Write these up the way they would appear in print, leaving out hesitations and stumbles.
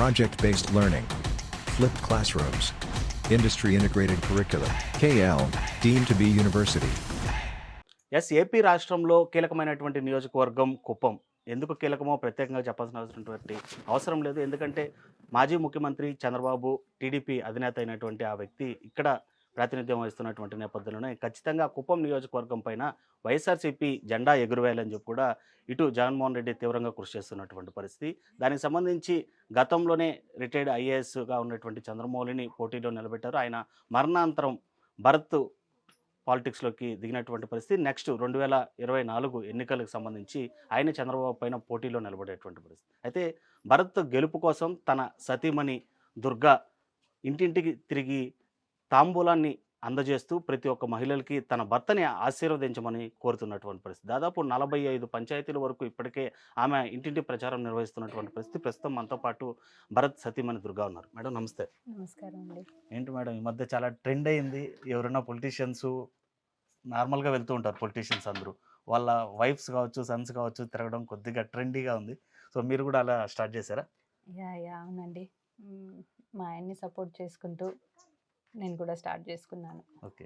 project-based learning, flipped classrooms, industry-integrated curriculum, KL, deemed to be university. AP రాష్ట్రంలో కీలకమైనటువంటి నియోజకవర్గం కుప్పం. ఎందుకు కీలకమో ప్రత్యేకంగా చెప్పాల్సినటువంటి అవసరం లేదు. ఎందుకంటే మాజీ ముఖ్యమంత్రి చంద్రబాబు టీడీపీ అధినేత అయినటువంటి ఆ వ్యక్తి ఇక్కడ ప్రాతినిధ్యం వహిస్తున్నటువంటి నేపథ్యంలోనే ఖచ్చితంగా కుప్పం నియోజకవర్గం పైన వైఎస్ఆర్సీపీ జెండా ఎగురవేయాలని చెప్పి కూడా ఇటు జగన్మోహన్ రెడ్డి తీవ్రంగా కృషి చేస్తున్నటువంటి పరిస్థితి. దానికి సంబంధించి గతంలోనే రిటైర్డ్ ఐఏఎస్గా ఉన్నటువంటి చంద్రమౌళిని పోటీలో నిలబెట్టారు. ఆయన మరణాంతరం భరత్ పాలిటిక్స్లోకి దిగినటువంటి పరిస్థితి. నెక్స్ట్ 2024 ఎన్నికలకు సంబంధించి ఆయన చంద్రబాబు పైన పోటీలో నిలబడేటువంటి పరిస్థితి. అయితే భరత్ గెలుపు కోసం తన సతీమణి దుర్గా ఇంటింటికి తిరిగి తాంబూలాన్ని అందజేస్తూ ప్రతి ఒక్క మహిళలకి తన భర్తని ఆశీర్వదించమని కోరుతున్నటువంటి పరిస్థితి. దాదాపు 45 పంచాయతీల వరకు ఇప్పటికే ఆమె ఇంటింటి ప్రచారం నిర్వహిస్తున్నటువంటి పరిస్థితి. ప్రస్తుతం మనతో పాటు భరత్ సతీమణి దుర్గా ఉన్నారు. మేడం నమస్తే. నమస్కారం అండి. ఏంటి మేడం ఈ మధ్య చాలా ట్రెండ్ అయింది. ఎవరైనా పొలిటీషియన్స్ నార్మల్గా వెళ్తూ ఉంటారు, పొలిటీషియన్స్ అందరూ వాళ్ళ వైఫ్స్ కావచ్చు, సన్స్ కావచ్చు తిరగడం కొద్దిగా ట్రెండీగా ఉంది. సో మీరు కూడా అలా స్టార్ట్ చేశారా? అవునండి. మా ఆయన్ని సపోర్ట్ చేసుకుంటూ నేను కూడా స్టార్ట్ చేసుకున్నాను. ఓకే.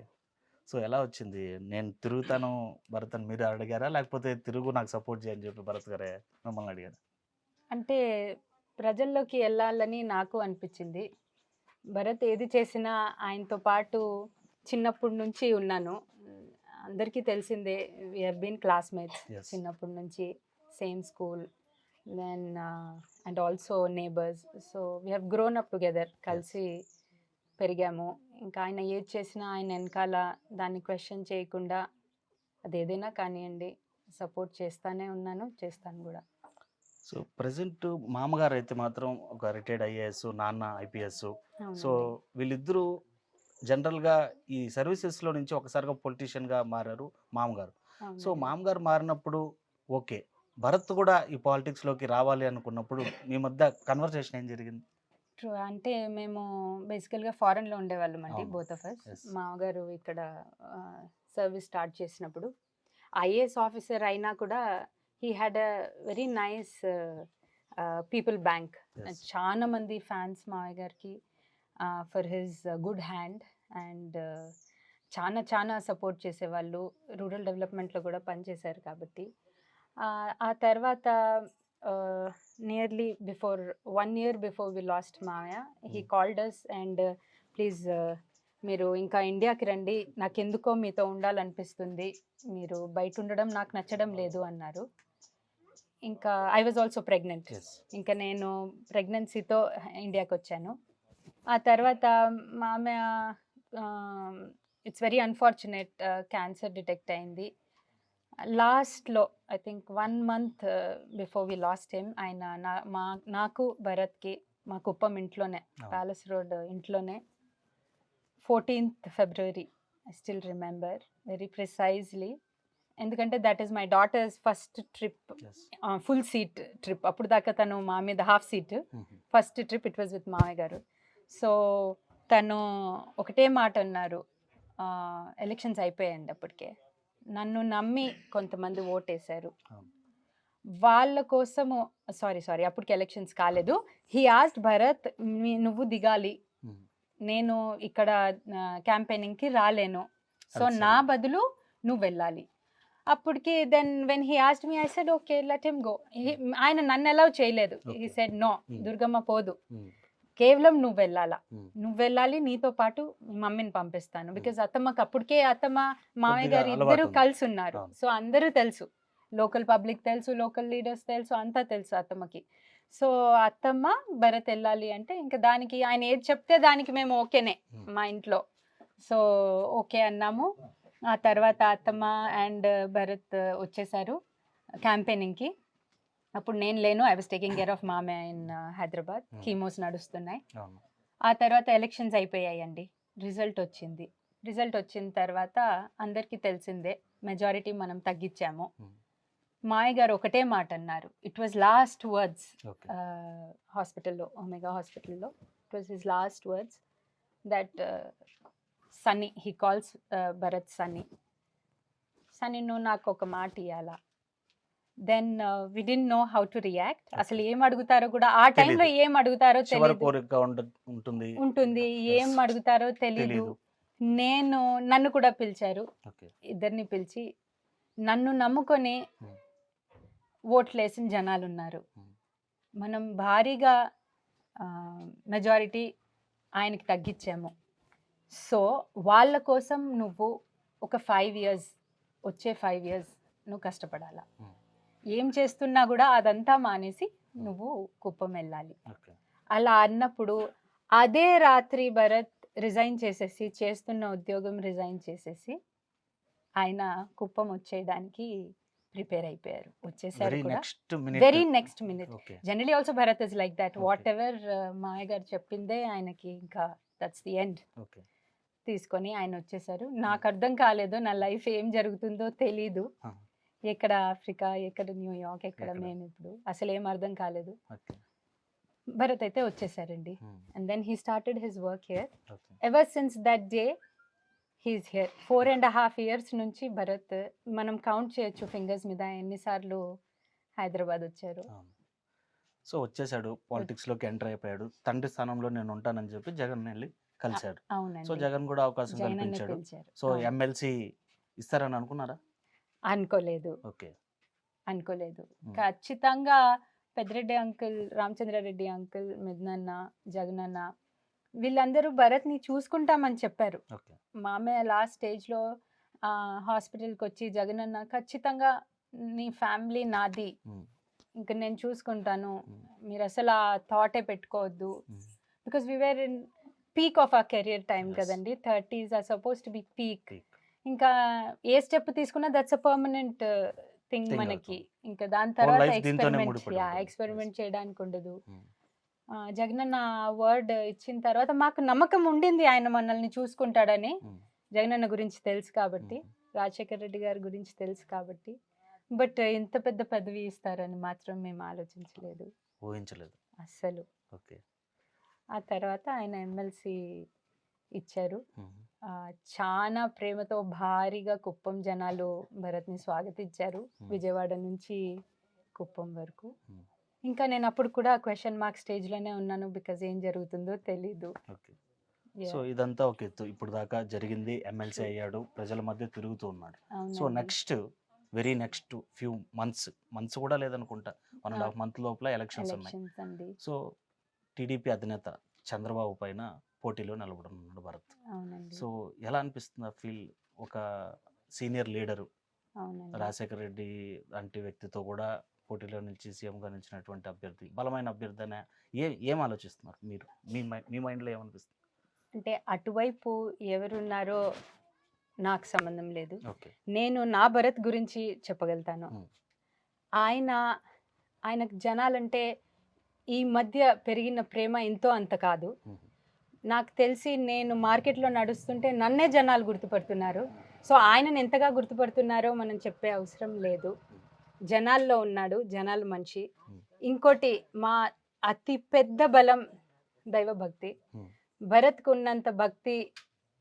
సో ఎలా వచ్చింది? నేను తిరుగుతాను భరత్ అని మీరు అడిగారా, లేకపోతే తిరుగు నాకు సపోర్ట్ చేయని చెప్పి భరత్ గారే మిమ్మల్ని అడిగారా? అంటే ప్రజల్లోకి వెళ్ళాలని నాకు అనిపించింది. భరత్ ఏది చేసినా ఆయనతో పాటు చిన్నప్పటి నుంచి ఉన్నాను. అందరికీ తెలిసిందే, వి హ్యావ్ బీన్ క్లాస్మేట్స్ చిన్నప్పటి నుంచి, same school, then and also neighbours. So we have grown up together, కలిసి పెరిగాము. ఇంకా ఆయన ఏది చేసినా ఆయన వెనకాల దాన్ని క్వశ్చన్ చేయకుండా అది ఏదైనా కానివ్వండి సపోర్ట్ చేస్తానే ఉన్నాను, చేస్తాను కూడా. సో ప్రజెంట్ మామగారు అయితే మాత్రం ఒక రిటైర్డ్ ఐఏఎస్, నాన్న ఐపీఎస్. సో వీళ్ళిద్దరూ జనరల్గా ఈ సర్వీసెస్లో నుంచి ఒకసారిగా పొలిటీషియన్గా మారారు మామగారు. సో మామగారు మారినప్పుడు ఓకే, భరత్ కూడా ఈ పాలిటిక్స్లోకి రావాలి అనుకున్నప్పుడు మీ మధ్య కన్వర్సేషన్ ఏం జరిగింది? ట్రూ. అంటే మేము బేసికల్గా ఫారెన్లో ఉండేవాళ్ళం అండి, బోత్ ఆఫ్ అస్. మామగారు ఇక్కడ సర్వీస్ స్టార్ట్ చేసినప్పుడు ఐఏఎస్ ఆఫీసర్ అయినా కూడా he had a very nice people bank. చాలా మంది ఫ్యాన్స్ మామయ్య గారికి for his good hand and చాలా చాలా సపోర్ట్ చేసేవాళ్ళు. రూరల్ డెవలప్మెంట్లో కూడా పనిచేశారు కాబట్టి. ఆ తర్వాత nearly before 1 year before we lost మామయ్య, he called us and please మీరు ఇంకా ఇండియాకి రండి, నాకు ఎందుకో మీతో ఉండాలనిపిస్తుంది, మీరు బయట ఉండడం నాకు నచ్చడం లేదు అన్నారు. ఇంకా ఐ వాజ్ ఆల్సో ప్రెగ్నెంట్. ఇంకా నేను ప్రెగ్నెన్సీతో ఇండియాకి వచ్చాను. ఆ తర్వాత మామయ్య it's very unfortunate, cancer detect అయింది. లాస్ట్లో I think 1 month before we lost him, ఆయన నాకు భరత్కి మా కుప్పం ఇంట్లోనే, ప్యాలెస్ రోడ్ ఇంట్లోనే 14th February I still remember very precisely. ఎందుకంటే that is my daughter's first trip, full seat trip. అప్పుడు దాకా తను మా మీద half seat. First trip it was with మామయ్య గారు. సో తను ఒకటే మాట అన్నారు, ఎలక్షన్స్ అయిపోయాయండి అప్పటికే, నన్ను నమ్మి కొంతమంది ఓటేశారు, వాళ్ళ కోసము సారీ అప్పటికి ఎలక్షన్స్ కాలేదు. హీ ఆస్క్డ్ భరత్, నువ్వు దిగాలి, నేను ఇక్కడ క్యాంపెయినింగ్కి రాలేను, సో నా బదులు నువ్వు వెళ్ళాలి. అప్పటికి then when he asked me I said okay let him go. ఆయన నన్ను అలౌ చేయలేదు. హీ సెడ్ నో, దుర్గమ్మ పోదు, కేవలం నువ్వు వెళ్ళాలి, నీతో పాటు మమ్మీని పంపిస్తాను. బికాజ్ అత్తమ్మకి అప్పటికే అత్తమ్మ మామయ్య గారు ఇద్దరు కలిసి ఉన్నారు. సో అందరూ తెలుసు, లోకల్ పబ్లిక్ తెలుసు, లోకల్ లీడర్స్ తెలుసు, అంతా తెలుసు అత్తమ్మకి. సో అత్తమ్మ భరత్ వెళ్ళాలి అంటే ఇంకా దానికి ఆయన ఏది చెప్తే దానికి మేము ఓకేనే మా ఇంట్లో. సో ఓకే అన్నాము. ఆ తర్వాత అత్తమ్మ అండ్ భరత్ వచ్చేసారు క్యాంపెయినింగ్కి. అప్పుడు నేను లేను, I was taking care of మామయ్య ఇన్ హైదరాబాద్, కీమోస్ నడుస్తున్నాయి. ఆ తర్వాత ఎలక్షన్స్ అయిపోయాయండి, రిజల్ట్ వచ్చింది. రిజల్ట్ వచ్చిన తర్వాత అందరికీ తెలిసిందే, మెజారిటీ మనం తగ్గించాము. మామయ్య గారు ఒకటే మాట అన్నారు, ఇట్ వాజ్ లాస్ట్ వర్డ్స్ హాస్పిటల్లో, ఒమేగా హాస్పిటల్లో, it was his last words that Sunny, he calls Bharat Sunny, నువ్వు నాకు ఒక మాట ఇవ్వాలా, then we didn't know how to react. అసలు ఏం అడుగుతారో కూడా ఆ టైంలో తెలీదు. ఏం అడుగుతారో చివరి తెలియదు కోరిక ఉంటుంది. ఉంటుంది, ఏం Yes. అడుగుతారో తెలీదు. తెలీదు. నన్ను కూడా పిలిచారు, ఓకే. ఇద్దరిని పిలిచి నన్ను నమ్ముకొని Hmm. ఓట్లేసిన జనాలు ఉన్నారు. Hmm. మనం భారీగా మెజారిటీ ఆయనకి తగ్గించాము. సో వాళ్ళ కోసం నువ్వు ఒక 5 years, వచ్చే 5 years నువ్వు కష్టపడాలా. Hmm. ఏం చేస్తున్నా కూడా అదంతా మానేసి నువ్వు కుప్పం వెళ్ళాలి. ఓకే. అలా అన్నప్పుడు అదే రాత్రి భరత్ రిజైన్ చేసేసి, చేస్తున్న ఉద్యోగం రిజైన్ చేసేసి ఆయన కుప్పం వచ్చేయడానికి ప్రిపేర్ అయిపోయారు. వచ్చేసారు వెరీ కూడా next minute. Very next minute. Okay. Generally also Bharat is like that. Okay. Whatever Maya garu చెప్పిందే ఆయనకి ఇంకా దట్స్ ది ఎండ్ ఓకే. తీసుకొని ఆయన వచ్చేసారు. నాకు అర్థం కాలేదు, నా లైఫ్ ఏం జరుగుతుందో తెలీదు. Huh. ఎక్కడ ఆఫ్రికా, ఎక్కడ న్యూయార్క్, ఎక్కడ ఎక్కడ? మేము ఇప్పుడు అసలు ఏం అర్థం కాలేదు. ఓకే. భరత్ అయితే వచ్చేసారండి. Hmm. And then he started his work here. Okay. Ever since that day he's here. 4.5 years నుంచి భరత్ మనం కౌంట్ చేయొచ్చు ఫింగర్స్ మీద ఎన్నిసార్లు హైదరాబాద్ వచ్చారు. అవును. సో వచ్చేసాడు, పాలిటిక్స్ లోకి ఎంటర్ అయిపోయాడు. తండ్రి స్థానంలో నేను ఉంటానని చెప్పి జగన్ వెళ్ళి కలిశాడు. సో అవునండి, జగన్ కూడా అవకాశం జగన్ అన్న కల్పించాడు. పిలిచారు. సో అవును. ఎమ్మెల్సీ ఇస్తారని అనుకున్నారా? అనుకోలేదు, ఓకే. అనుకోలేదు. Hmm. ఖచ్చితంగా పెద్దిరెడ్డి అంకుల్, రామచంద్రారెడ్డి అంకుల్, మిథునన్న, జగనన్న వీళ్ళందరూ భరత్ని చూసుకుంటామని చెప్పారు. ఓకే. మామయ్య లాస్ట్ స్టేజ్లో హాస్పిటల్కి వచ్చి జగనన్న ఖచ్చితంగా నీ ఫ్యామిలీ నాది, Hmm. ఇంకా నేను చూసుకుంటాను, Hmm. మీరు అసలు ఆ థాటే పెట్టుకోవద్దు. Hmm. Because we were in peak of our career time Yes. కదండి. 30s are supposed to be peak. Peak. ఇంకా ఏ స్టెప్ తీసుకున్నా that's a permanent thing Thing మనకి. అవుతుంది. ఇంకా దాని తర్వాత life దీంతోనే ముడిపడి ఉంటుంది. ఎక్స్పెరిమెంట్ చేయడానికి ఉండదు. Hmm. జగనన్న వర్డ్ ఇచ్చిన తర్వాత మాకు నమ్మకం ఉండింది ఆయన మనల్ని చూసుకుంటాడని. Hmm. జగనన్న గురించి తెలుసు కాబట్టి, Hmm. రాజశేఖర్ రెడ్డి గారి గురించి తెలుసు కాబట్టి. బట్ ఇంత పెద్ద పదవి ఇస్తారని మాత్రం మేము ఆలోచించలేదు ఊహించలేదు. అస్సలు. ఓకే. ఆ తర్వాత ఆయన ఎమ్మెల్సీ ఇచ్చారు. Hmm. చాలా ప్రేమతో భారీగా కుప్పం జనాలు భరత్ని స్వాగతించారు, విజయవాడ నుంచి కుప్పం వరకు. Hmm. ఇంకా నేను అప్పుడు కూడా క్వశ్చన్ మార్క్ స్టేజ్లోనే ఉన్నాను, బికాజ్ ఏం జరుగుతుందో తెలీదు. ఓకే. సో ఇదంతా ఒక ఎత్తు. ఇప్పుడు దాకా జరిగింది, ఎమ్మెల్సీ అయ్యాడు, ప్రజల మధ్య తిరుగుతూ ఉన్నాడు. So next very next few months కూడా లేదనుకుంటా, 1.5 month లోపల ఎలక్షన్స్ ఉన్నాయి. ఎలక్షన్స్ అండి. సో టీడీపీ అధినేత చంద్రబాబు పైన పోటీలో నిలబడుతున్నాడు భరత్. అవునండి, సో ఎలా అనిపిస్తుంది ఆ ఫీల్? ఒక సీనియర్ లీడరు అవునండి. రాజశేఖర రెడ్డి లాంటి వ్యక్తితో కూడా పోటీలో నిలిచి సీఎంగా నిలిచినటువంటి అభ్యర్థి, బలమైన అభ్యర్థి అనే ఏం ఆలోచిస్తున్నారు మీరు? మీ మైండ్లో ఏమనిపిస్తుంది? అంటే అటువైపు ఎవరున్నారో నాకు సంబంధం లేదు. ఓకే. నేను నా భరత్ గురించి చెప్పగలుగుతాను. Hmm. ఆయనకు జనాలంటే ఈ మధ్య పెరిగిన ప్రేమ ఎంతో అంత కాదు. Hmm. నాకు తెలిసి నేను మార్కెట్లో నడుస్తుంటే నన్నే జనాలు గుర్తుపడుతున్నారు. సో ఆయనను ఎంతగా గుర్తుపడుతున్నారో మనం చెప్పే అవసరం లేదు. జనాల్లో ఉన్నాడు, జనాలు మనిషి. ఇంకోటి మా అతి పెద్ద బలం దైవభక్తి. Hmm. భరత్కు ఉన్నంత భక్తి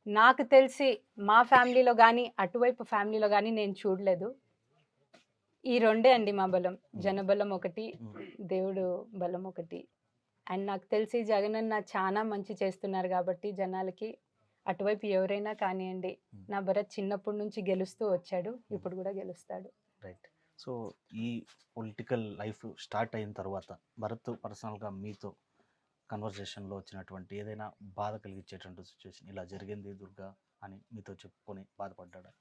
నాకు తెలిసి మా ఫ్యామిలీలో కానీ అటువైపు ఫ్యామిలీలో కానీ నేను చూడలేదు. ఈ రెండే అండి మా బలం. జనబలం ఒకటి, దేవుడు బలం ఒకటి. అండ్ నాకు తెలిసి జగనన్న చాలా మంచి చేస్తున్నారు కాబట్టి జనాలకి అటువైపు ఎవరైనా కానివ్వండి. నా భరత్ చిన్నప్పటి నుంచి గెలుస్తూ వచ్చాడు, ఇప్పుడు కూడా గెలుస్తాడు. రైట్. సో ఈ పొలిటికల్ లైఫ్ స్టార్ట్ అయిన తర్వాత భరత్ పర్సనల్గా మీతో కన్వర్జేషన్లో వచ్చినటువంటి ఏదైనా బాధ కలిగించేటువంటి సిచ్యువేషన్, ఇలా జరిగింది దుర్గా అని మీతో చెప్పుకొని బాధపడ్డా?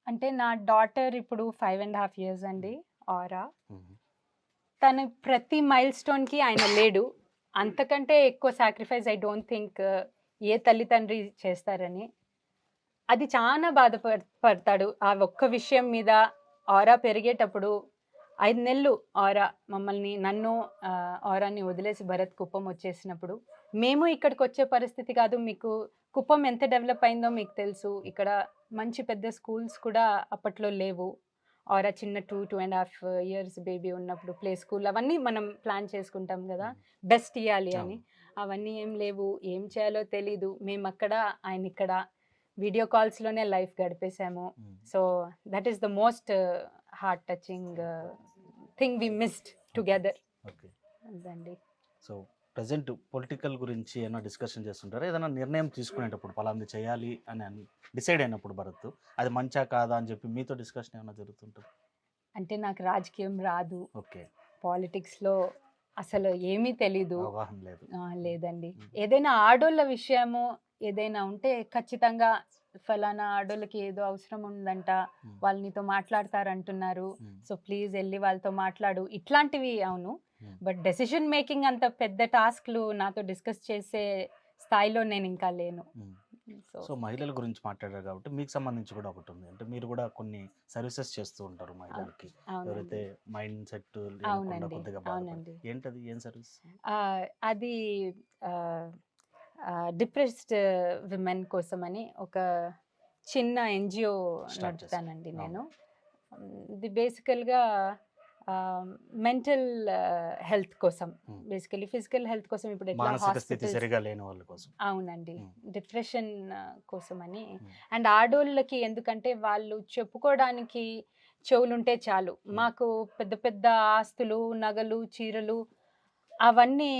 అంటే నా డాటర్ ఇప్పుడు 5.5 years అండి, ఆరా. తను ప్రతి మైల్ స్టోన్కి ఆయన లేడు. అంతకంటే ఎక్కువ సాక్రిఫైస్ ఐ డోంట్ థింక్ ఏ తల్లిదండ్రి చేస్తారని. అది చాలా బాధపడతాడు ఆ ఒక్క విషయం మీద. ఆరా పెరిగేటప్పుడు 5 నెలలు ఆరా నన్ను ఆరాని వదిలేసి భరత్ కుప్పం వచ్చేసినప్పుడు, మేము ఇక్కడికి వచ్చే పరిస్థితి కాదు. మీకు కుప్పం ఎంత డెవలప్ అయిందో మీకు తెలుసు. ఇక్కడ మంచి పెద్ద స్కూల్స్ కూడా అప్పట్లో లేవు. ఆరా చిన్న 2.5 years బేబీ ఉన్నప్పుడు ప్లే స్కూల్ అవన్నీ మనం ప్లాన్ చేసుకుంటాం కదా, బెస్ట్ ఇవ్వాలి అని. అవన్నీ ఏం లేవు, ఏం చేయాలో తెలీదు. మేము అక్కడ, ఆయన ఇక్కడ వీడియో కాల్స్లోనే లైఫ్ గడిపేశాము. So that is the most heart touching thing we missed together. Okay. అదండి. సో ప్రజెంట్ పొలిటికల్ గురించి ఏమైనా డిస్కషన్ చేస్తుంటారా? ఏదైనా నిర్ణయం తీసుకునేటప్పుడు పలాంది చేయాలి అని డిసైడ్ అయినప్పుడు భరత్, అది మంచా కాదా అని చెప్పి మీతో డిస్కషన్ ఏమైనా జరుగుతుంటుంది? అంటే నాకు రాజకీయం రాదు, ఓకే. పాలిటిక్స్లో అసలు ఏమీ తెలీదు. అవగాహన లేదు. లేదండి. మ్మ్. ఏదైనా ఆడోళ్ళ విషయము ఏదైనా ఉంటే ఖచ్చితంగా ఫలానా ఆడోళ్ళకి ఏదో అవసరం ఉందంట, మ్మ్. వాళ్ళు నీతో మాట్లాడతారంటున్నారు, మ్మ్. సో ప్లీజ్ వెళ్ళి వాళ్ళతో మాట్లాడు, ఇట్లాంటివి అవును. మ్మ్. బట్ డెసిషన్ మేకింగ్ అంత పెద్ద టాస్క్లు నాతో డిస్కస్ చేసే స్థాయిలో నేను ఇంకా లేను. మ్మ్. సో సో మహిళల గురించి మాట్లాడారు కాబట్టి మీకు సంబంధించి కూడా ఒకటి ఉంది. అంటే మీరు కూడా కొన్ని సర్వీసెస్ చేస్తూ ఉంటారు మహిళలకి, ఎవరైతే అవునండి, మైండ్ సెట్ అవునండి, కొద్దిగా బాధపడి. అవునండి. ఏంటది, ఏం సర్వీస్? అది డిప్రెస్డ్ విమెన్ కోసమని ఒక చిన్న ఎన్జిఓ Start నడుపుతానండి చేశారు. నేను. ఇది బేసికల్గా మెంటల్ హెల్త్ కోసం, Hmm. బేసికలీ ఫిజికల్ హెల్త్ కోసం ఇప్పుడు ఎట్లా మానసిక స్థితి హాస్పిటల్స్, సరిగా లేని వాళ్ళ కోసం. అవునండి, డిప్రెషన్ కోసమని. Hmm. అండ్ ఆడోళ్ళకి ఎందుకంటే వాళ్ళు చెప్పుకోవడానికి చెవులుంటే చాలు, మాకు పెద్ద పెద్ద ఆస్తులు, నగలు, చీరలు అవన్నీ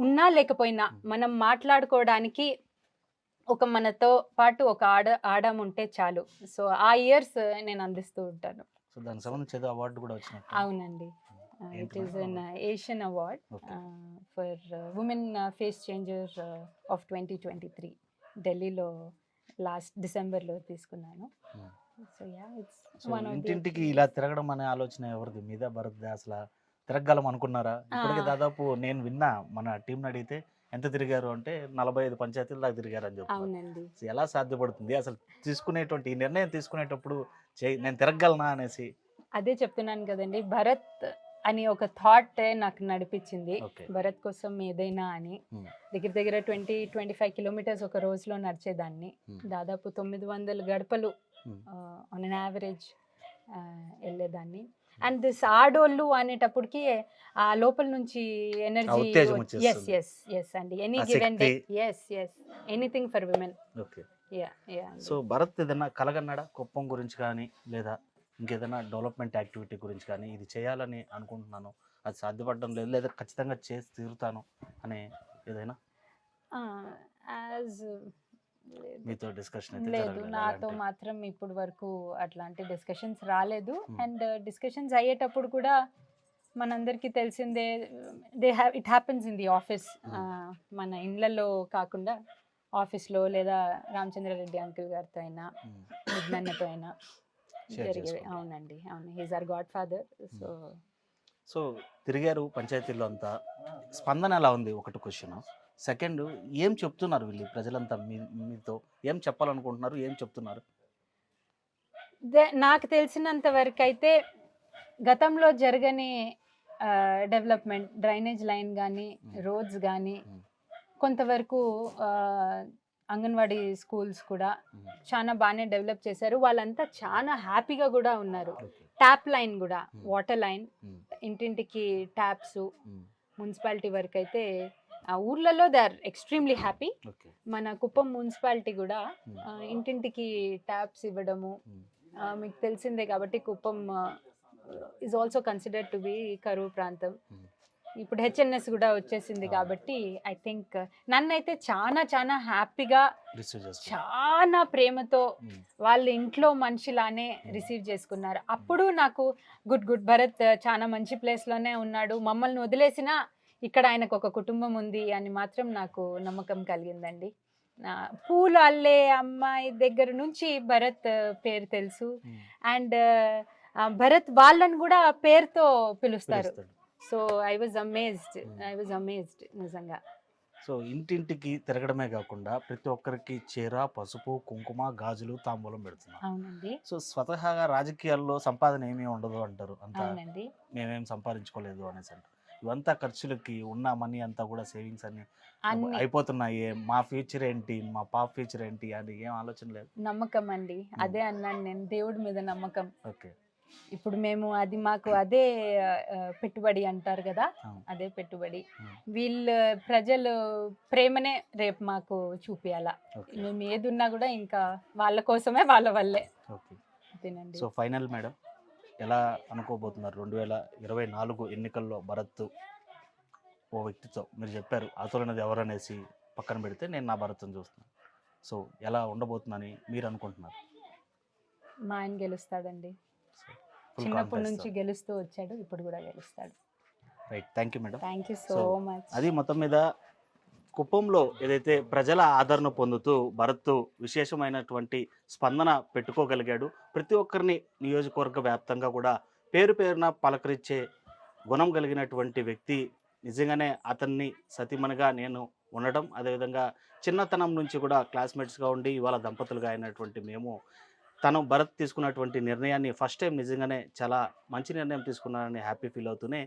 ఉన్నా లేకపోయినా మనం మాట్లాడుకోవడానికి ఒక మనతో పాటు ఒక ఆడాం ఉంటే చాలు. సో ఆ ఇయర్స్ నేను అందిస్తూ ఉంటాను. సో దానికి సంబంధించి ఏదో అవార్డు కూడా వచ్చినట్టు. అవునండి, it is an Asian award Okay. For women face changer of 2023 ఢిల్లీలో లాస్ట్ డిసెంబర్లో తీసుకున్నాను. Hmm. So yeah, it's so one of the. ఇంటింటికి ఇలా తిరగడం అనే ఆలోచన ఎవరిది, మీద భరత్ అసలు తిరగగలం అనుకున్నారా? ఇప్పటికి దాదాపు నేను విన్నా, మన టీంని అడిగితే ఎంత తిరిగారు అంటే 45 పంచాయతీలు దాకా తిరిగారు అని చెప్తారు. అవునండి. ఎలా సాధ్యపడుతుంది అసలు తీసుకునేటువంటి ఈ నిర్ణయం తీసుకునేటప్పుడు నేను తిరగగలనా అనేసి? అదే చెప్తున్నాను కదండి, భరత్ అని ఒక థాట్ నాకు నడిపించింది. ఓకే. భరత్ కోసం ఏదైనా అని Hmm. దగ్గర దగ్గర 20-25 కిలోమీటర్స్ ఒక రోజులో నడిచేదాన్ని. Hmm. దాదాపు 900 గడపలు Hmm. ఆన్ అన్ యావరేజ్ వెళ్ళేదాన్ని. అండ్ దిస్ ఆడోళ్ళు అనేటప్పటికి ఆ లోపల నుంచి ఎనర్జీ, ఉత్తేజం ఎస్ వచ్చేస్తుంది. ఎస్ ఎస్ అండి, ఎనీ ఆ గివెన్ డే, శక్తి. Yes yes, anything for women. Okay. Yeah yeah. So Bharat ఏదైనా కలగన్నాడా కుప్పం గురించి కానీ, లేదా ఇంకేదైనా డెవలప్మెంట్ యాక్టివిటీ గురించి కానీ, ఇది చేయాలని అనుకుంటున్నాను, అది సాధ్యపడడం లేదు, లేదా ఖచ్చితంగా చేసి తీరుతాను అనే ఏదైనా యాజ్ మీతో డిస్కషన్ అయితే లేదు, జరగలేదు నాతో అలాంటి? మాత్రం ఇప్పుడు వరకు అట్లాంటి డిస్కషన్స్ రాలేదు. Hmm. అండ్ డిస్కషన్స్ అయ్యేటప్పుడు కూడా మనందరికీ తెలిసిందే, it happens in the office. మన ఇండ్లలో కాకుండా ఆఫీస్లో లేదా రామచంద్రారెడ్డి అంకుల్ గారితో అయినా, Hmm. విజ్ఞాన్నతో అయినా Share జరిగేవి. చేసుకుంటారు. అవునండి, అవును, he's our godfather. So so తిరిగారు పంచాయతీల్లో అంతా, స్పందన ఎలా ఉంది ఒకటి క్వశ్చన్. సెకండ్, ఏం చెప్తున్నారు వీళ్ళు ప్రజలంతా మీతో ఏం చెప్పాలనుకుంటున్నారు, ఏం చెప్తున్నారు? నాకు తెలిసినంత వరకు అయితే గతంలో జరగని డెవలప్మెంట్, డ్రైనేజ్ లైన్ కానీ, రోడ్స్ కానీ, Hmm. కొంతవరకు అంగన్వాడీ స్కూల్స్ కూడా చాలా బాగానే డెవలప్ చేశారు. వాళ్ళంతా చాలా హ్యాపీగా కూడా ఉన్నారు. ఓకే. ట్యాప్ లైన్ కూడా, Hmm. Water line, Hmm. ఇంటింటికి ట్యాప్స్, Hmm. మున్సిపాలిటీ వరకు అయితే ఆ ఊర్లలో they are extremely happy. Okay. మన కుప్పం మున్సిపాలిటీ కూడా Hmm. ఇంటింటికి ట్యాప్స్ ఇవ్వడము, Hmm. మీకు తెలిసిందే కాబట్టి Kuppam is also considered to be కరువు ప్రాంతం. Hmm. ఇప్పుడు హెచ్ఎన్ఎస్ కూడా వచ్చేసింది కాబట్టి ఐ థింక్ నన్నైతే చాలా చాలా హ్యాపీగా, రిసీవ్ చేసుకుంటారు. చాలా ప్రేమతో Hmm. వాళ్ళ ఇంట్లో మనిషిలానే రిసీవ్ చేసుకున్నారు. అప్పుడు నాకు గుడ్ భరత్ చాలా మంచి ప్లేస్లోనే ఉన్నాడు, మమ్మల్ని వదిలేసినా ఇక్కడ ఆయనకు ఒక కుటుంబం ఉంది అని మాత్రం నాకు నమ్మకం కలిగిందండి. పూలు అల్లే అమ్మాయి దగ్గర నుంచి భరత్ పేరు తెలుసు. Hmm. అండ్ భరత్ వాళ్ళని కూడా పేరుతో పిలుస్తారు. పిలుస్తాడు. సో ఐ వాజ్ అమేజ్డ్ నిజంగా. సో ఇంటింటికి తిరగడమే కాకుండా ప్రతి ఒక్కరికి చీర, పసుపు, కుంకుమ, గాజులు, తాంబూలం పెడుతున్నారు. అవునండి, సో స్వతహాగా రాజకీయాల్లో సంపాదన ఏమీ ఉండదు అంటారు, అంతా అవునండి, మేమేం సంపాదించుకోలేదు అనేసి అంటారు. ఇవంతా ఖర్చులకి ఉన్న మనీ అంతా కూడా సేవింగ్స్ అన్ని అన్ని అయిపోతున్నాయి. మా ఫ్యూచర్ ఏంటి, మా పాప ఫ్యూచర్ ఏంటి అని ఏం ఆలోచన లేదు. నమ్మకం అండి, అదే అన్నాను నేను, దేవుడి మీద నమ్మకం. ఓకే. ఇప్పుడు మేము అది మాకు అదే పెట్టుబడి అంటారు కదా, అవును. అదే పెట్టుబడి. Hmm. వీళ్ళు ప్రజలు ప్రేమనే రేపు మాకు చూపియాలా. ఓకే. మేము ఏది ఉన్నా కూడా ఇంకా వాళ్ళ కోసమే, వాళ్ళ వల్లే. ఓకే. తినండి. సో ఫైనల్ మేడం, ఎలా అనుకోబోతున్నారు? 2024 ఎన్నికల్లో భరత్ ఓ వ్యక్తితో మీరు చెప్పారు అతులనేది ఎవరనేసి పక్కన పెడితే నేను నా భరత్ని చూస్తున్నాను. సో ఎలా ఉండబోతుందని మీరు అనుకుంటున్నారు? మా ఆయన గెలుస్తాడండి. Full చిన్నప్పటి confidence నుంచి తో. గెలుస్తూ వచ్చాడు, ఇప్పుడు కూడా గెలుస్తాడు. Right, thank you madam. Thank you so So, much. అది మొత్తం మీద కుప్పంలో ఏదైతే ప్రజల ఆదరణ పొందుతూ భరత్ విశేషమైనటువంటి స్పందన పెట్టుకోగలిగాడు. ప్రతి ఒక్కరిని నియోజకవర్గ వ్యాప్తంగా కూడా పేరు పేరున పలకరించే గుణం కలిగినటువంటి వ్యక్తి. నిజంగానే అతన్ని సతీమణిగా నేను ఉండడం, అదేవిధంగా చిన్నతనం నుంచి కూడా క్లాస్మేట్స్గా ఉండి ఇవాళ దంపతులుగా అయినటువంటి మేము తను భరత్ తీసుకున్నటువంటి నిర్ణయాన్ని ఫస్ట్ టైం నిజంగానే చాలా మంచి నిర్ణయం తీసుకున్నానని హ్యాపీ ఫీల్ అవుతూనే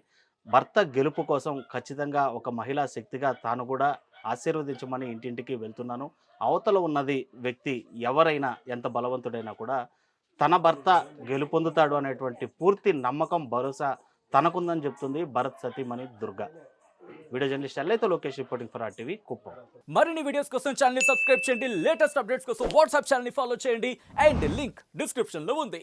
భర్త గెలుపు కోసం ఖచ్చితంగా ఒక మహిళా శక్తిగా తాను కూడా ఆశీర్వదించమని ఇంటింటికి వెళ్తున్నాను. అవతల ఉన్నది వ్యక్తి ఎవరైనా ఎంత బలవంతుడైనా కూడా తన భర్త గెలుపొందుతాడు అనేటువంటి పూర్తి నమ్మకం భరోసా తనకుందని చెప్తుంది భరత్ సతీమణి దుర్గా. వీడియో జర్నలిస్ట్ అల్లైతో Lokesh reporting for RTV Kuppam. మరిన్ని వీడియోస్ కోసం ఛానల్ ని సబ్స్క్రైబ్ చేయండి, లేటెస్ట్ అప్డేట్స్ కోసం వాట్సాప్ ఛానల్ ని ఫాలో చేయండి అండ్ లింక్ డిస్క్రిప్షన్ లో ఉంది.